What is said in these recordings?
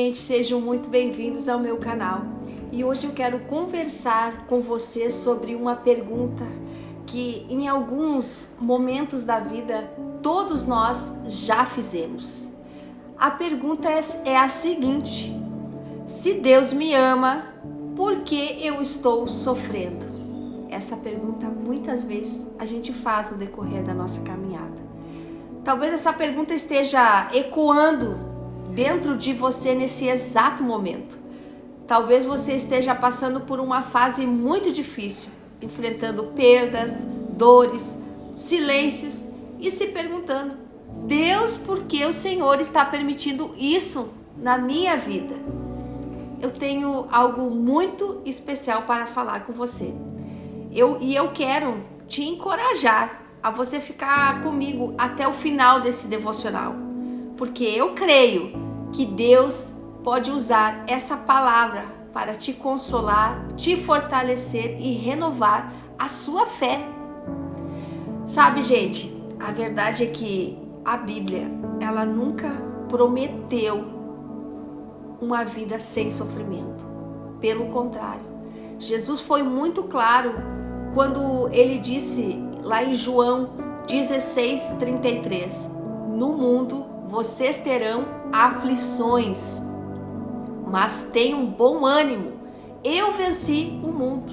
Gente, sejam muito bem-vindos ao meu canal. E hoje eu quero conversar com você sobre uma pergunta que em alguns momentos da vida todos nós já fizemos. A pergunta é a seguinte: se Deus me ama, por que eu estou sofrendo? Essa pergunta muitas vezes a gente faz no decorrer da nossa caminhada. Talvez essa pergunta esteja ecoando dentro de você nesse exato momento. Talvez você esteja passando por uma fase muito difícil, enfrentando perdas, dores, silêncios e se perguntando: Deus, por que o Senhor está permitindo isso na minha vida? Eu tenho algo muito especial para falar com você. Eu quero te encorajar a você ficar comigo até o final desse devocional, porque eu creio que Deus pode usar essa palavra para te consolar, te fortalecer e renovar a sua fé. Sabe, gente, a verdade é que a Bíblia, ela nunca prometeu uma vida sem sofrimento. Pelo contrário, Jesus foi muito claro quando ele disse lá em João 16:33, no mundo vocês terão aflições, mas tenham bom ânimo, eu venci o mundo.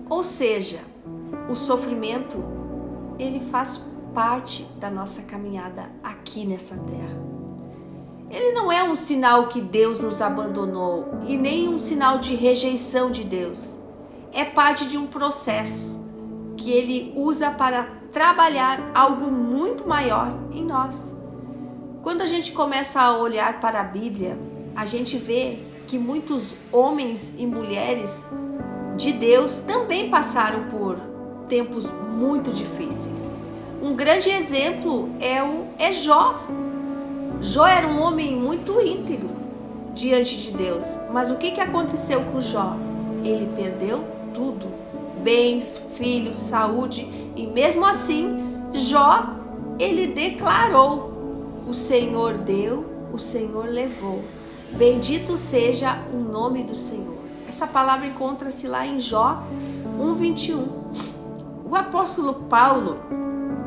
Ou seja, o sofrimento, ele faz parte da nossa caminhada aqui nessa terra. Ele não é um sinal que Deus nos abandonou e nem um sinal de rejeição de Deus. É parte de um processo que ele usa para trabalhar algo muito maior em nós. Quando a gente começa a olhar para a Bíblia, a gente vê que muitos homens e mulheres de Deus também passaram por tempos muito difíceis. Um grande exemplo é Jó. Jó era um homem muito íntegro diante de Deus, mas o que aconteceu com Jó? Ele perdeu tudo, bens, filhos, saúde, e mesmo assim, Jó, ele declarou: o Senhor deu, o Senhor levou. Bendito seja o nome do Senhor. Essa palavra encontra-se lá em Jó 1:21. O apóstolo Paulo,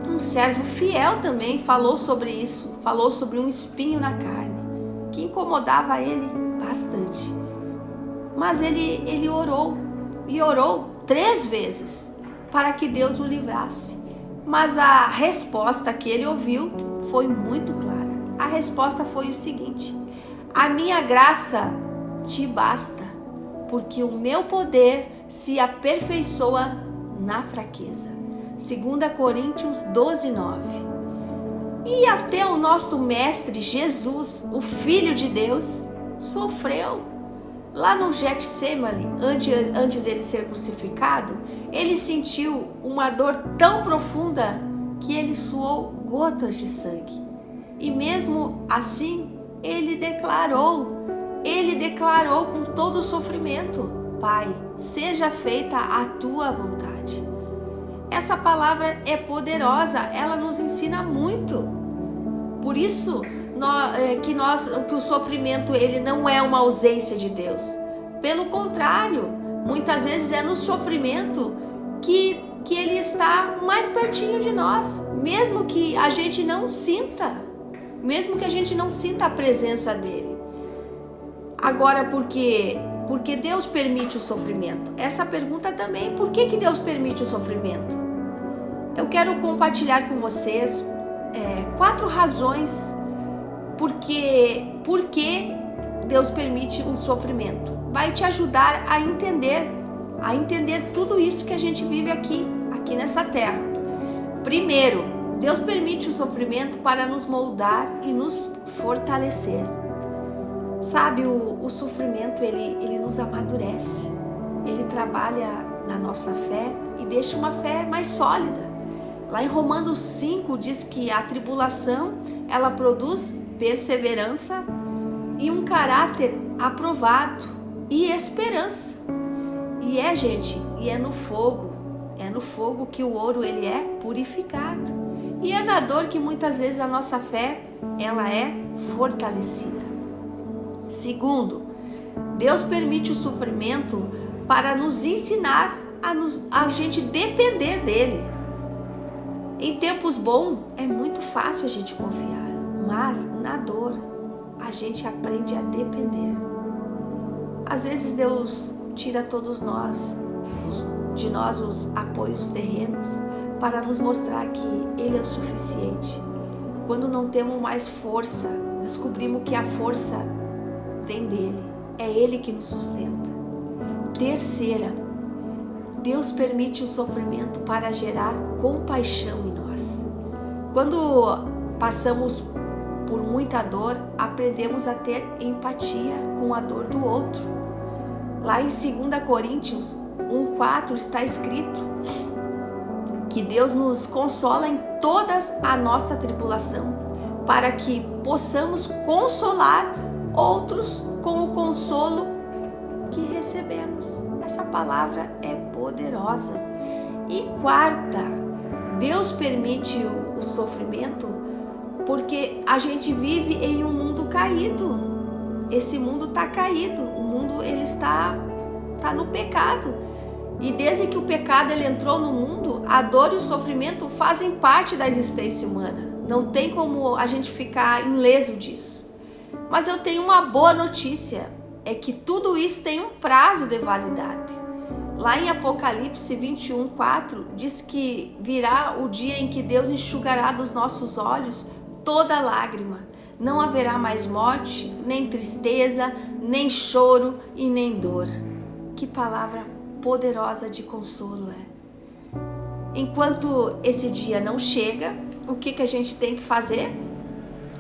um servo fiel também, falou sobre isso. Falou sobre um espinho na carne, que incomodava ele bastante. Mas ele orou, e orou 3 vezes, para que Deus o livrasse. Mas a resposta que ele ouviu foi muito clara. A resposta foi o seguinte: a minha graça te basta, porque o meu poder se aperfeiçoa na fraqueza. 2 Coríntios 12:9. E até o nosso mestre Jesus, o Filho de Deus, sofreu. Lá no Getsemane, antes de ele ser crucificado, ele sentiu uma dor tão profunda que ele suou gotas de sangue. E mesmo assim, ele declarou com todo o sofrimento: Pai, seja feita a tua vontade. Essa palavra é poderosa, ela nos ensina muito. Por isso que o sofrimento, ele não é uma ausência de Deus. Pelo contrário, muitas vezes é no sofrimento que ele está mais pertinho de nós, mesmo que a gente não sinta a presença dele. Agora, por que Deus permite o sofrimento? Essa pergunta também: por que Deus permite o sofrimento? Eu quero compartilhar com vocês 4 razões por que Deus permite o sofrimento. Vai te ajudar a entender tudo isso que a gente vive aqui nessa terra. Primeiro, Deus permite o sofrimento para nos moldar e nos fortalecer. Sabe, o sofrimento, ele nos amadurece. Ele trabalha na nossa fé e deixa uma fé mais sólida. Lá em Romanos 5 diz que a tribulação, ela produz perseverança e um caráter aprovado e esperança. Gente, é no fogo que o ouro, ele é purificado. E é na dor que muitas vezes a nossa fé, ela é fortalecida. Segundo, Deus permite o sofrimento para nos ensinar a gente depender dele. Em tempos bons é muito fácil a gente confiar, mas na dor a gente aprende a depender. Às vezes Deus tira de nós os apoios terrenos para nos mostrar que Ele é o suficiente. Quando não temos mais força, descobrimos que a força vem dele, é Ele que nos sustenta. Terceira, Deus permite o sofrimento para gerar compaixão em nós. Quando passamos por muita dor, aprendemos a ter empatia com a dor do outro. Lá em 2 Coríntios 1:4 está escrito que Deus nos consola em toda a nossa tribulação, para que possamos consolar outros com o consolo que recebemos. Essa palavra é poderosa. E quarta, Deus permite o sofrimento porque a gente vive em um mundo caído. Esse mundo está caído, o mundo ele está no pecado. E desde que o pecado ele entrou no mundo, a dor e o sofrimento fazem parte da existência humana. Não tem como a gente ficar ileso disso. Mas eu tenho uma boa notícia, é que tudo isso tem um prazo de validade. Lá em Apocalipse 21:4 diz que virá o dia em que Deus enxugará dos nossos olhos toda lágrima. Não haverá mais morte, nem tristeza, nem choro e nem dor. Que palavra poderosa de consolo é. Enquanto esse dia não chega, o que a gente tem que fazer?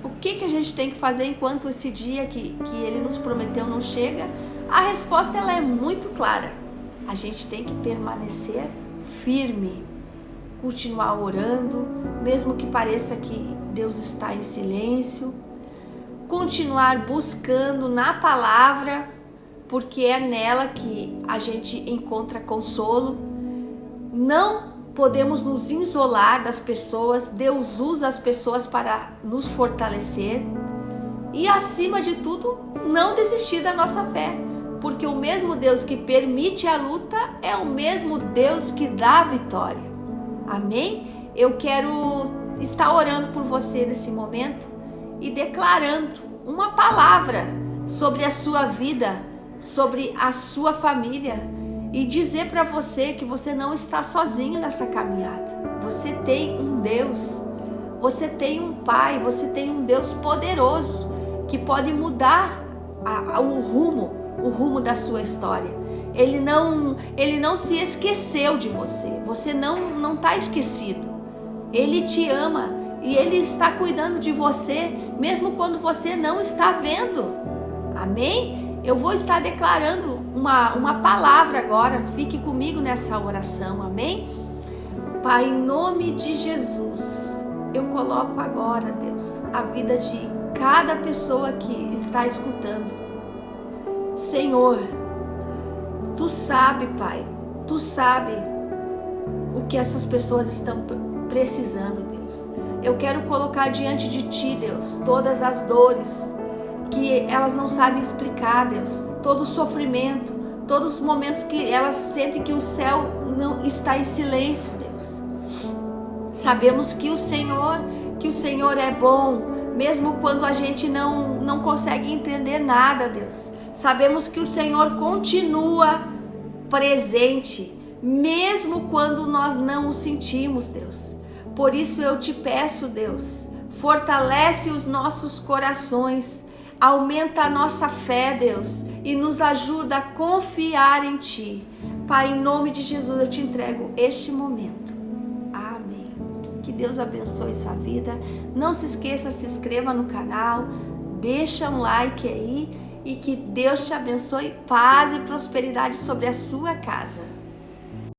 O que a gente tem que fazer enquanto esse dia que Ele nos prometeu não chega? A resposta ela é muito clara. A gente tem que permanecer firme, continuar orando, mesmo que pareça que Deus está em silêncio, continuar buscando na palavra, porque é nela que a gente encontra consolo. Não podemos nos isolar das pessoas, Deus usa as pessoas para nos fortalecer e, acima de tudo, não desistir da nossa fé, porque o mesmo Deus que permite a luta é o mesmo Deus que dá a vitória. Amém? Eu quero estar orando por você nesse momento e declarando uma palavra sobre a sua vida, sobre a sua família, e dizer para você que você não está sozinho nessa caminhada. Você tem um Deus, você tem um Pai, você tem um Deus poderoso que pode mudar o rumo da sua história. Ele não se esqueceu de você, você não está esquecido. Ele te ama e Ele está cuidando de você, mesmo quando você não está vendo. Amém? Eu vou estar declarando uma palavra agora, fique comigo nessa oração, amém? Pai, em nome de Jesus, eu coloco agora, Deus, a vida de cada pessoa que está escutando. Senhor, Tu sabe, Pai, Tu sabe o que essas pessoas estão precisando, Deus. Eu quero colocar diante de Ti, Deus, todas as dores que elas não sabem explicar, Deus, todo o sofrimento, todos os momentos que elas sentem que o céu não está em silêncio, Deus. Sabemos que o Senhor é bom, mesmo quando a gente não consegue entender nada, Deus. Sabemos que o Senhor continua presente, mesmo quando nós não o sentimos, Deus. Por isso eu te peço, Deus, fortalece os nossos corações, aumenta a nossa fé, Deus, e nos ajuda a confiar em Ti. Pai, em nome de Jesus, eu te entrego este momento. Amém. Que Deus abençoe sua vida. Não se esqueça, se inscreva no canal, deixa um like aí e que Deus te abençoe. Paz e prosperidade sobre a sua casa.